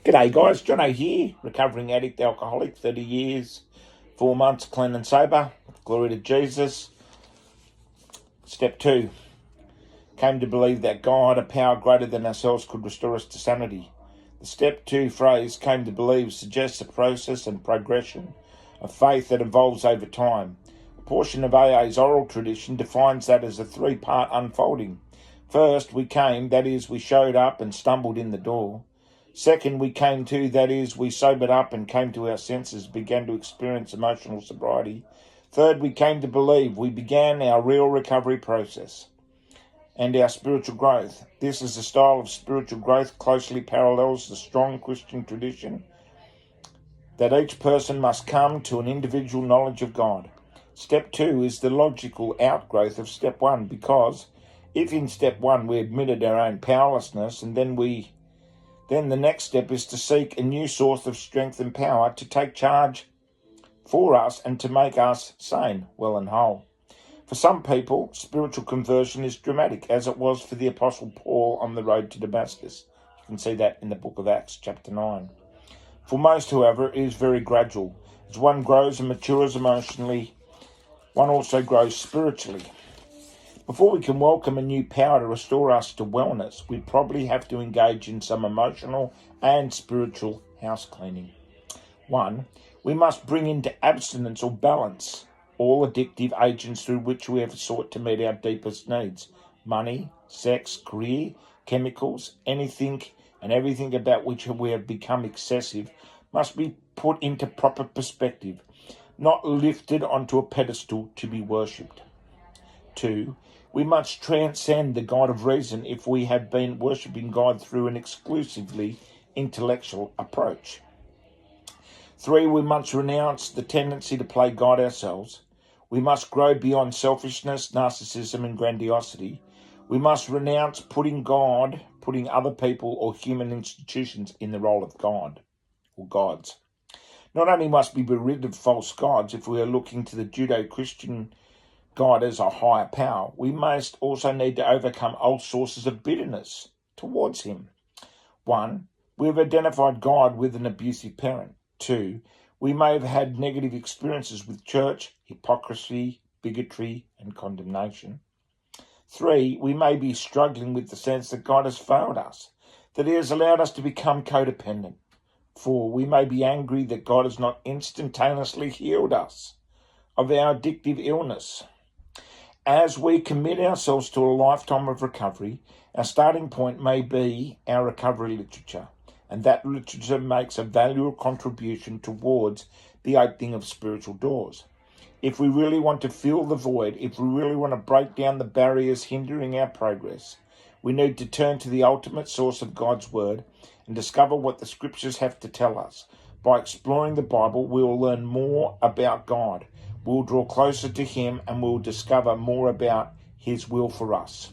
G'day guys, Jono here, recovering addict, alcoholic, 30 years, 4 months clean and sober, glory to Jesus. Step 2, came to believe that God, a power greater than ourselves, could restore us to sanity. The step 2 phrase, came to believe, suggests a process and progression of faith that evolves over time. A portion of AA's oral tradition defines that as a 3-part unfolding. First, we came, that is, we showed up and stumbled in the door. Second, we came to, that is, we sobered up and came to our senses, began to experience emotional sobriety. Third, we came to believe, we began our real recovery process and our spiritual growth. This is a style of spiritual growth closely parallels the strong Christian tradition that each person must come to an individual knowledge of God. Step 2 is the logical outgrowth of step 1, because if in step 1 we admitted our own powerlessness, and then the next step is to seek a new source of strength and power to take charge for us and to make us sane, well and whole. For some people, spiritual conversion is dramatic, as it was for the Apostle Paul on the road to Damascus. You can see that in the book of Acts, chapter 9. For most, however, it is very gradual. As one grows and matures emotionally, one also grows spiritually. Before we can welcome a new power to restore us to wellness, we probably have to engage in some emotional and spiritual house cleaning. 1, we must bring into abstinence or balance all addictive agents through which we have sought to meet our deepest needs. Money, sex, career, chemicals, anything and everything about which we have become excessive must be put into proper perspective, not lifted onto a pedestal to be worshipped. 2, we must transcend the God of reason if we have been worshipping God through an exclusively intellectual approach. 3, we must renounce the tendency to play God ourselves. We must grow beyond selfishness, narcissism and grandiosity. We must renounce putting other people or human institutions in the role of God or gods. Not only must we be rid of false gods if we are looking to the Judeo-Christian God as a higher power, we must also need to overcome old sources of bitterness towards him. 1, we have identified God with an abusive parent. 2, we may have had negative experiences with church, hypocrisy, bigotry, and condemnation. 3, we may be struggling with the sense that God has failed us, that he has allowed us to become codependent. 4, we may be angry that God has not instantaneously healed us of our addictive illness. As we commit ourselves to a lifetime of recovery, our starting point may be our recovery literature, and that literature makes a valuable contribution towards the opening of spiritual doors. If we really want to fill the void, if we really want to break down the barriers hindering our progress, we need to turn to the ultimate source of God's Word and discover what the Scriptures have to tell us. By exploring the Bible, we will learn more about God. We'll draw closer to him and we'll discover more about his will for us.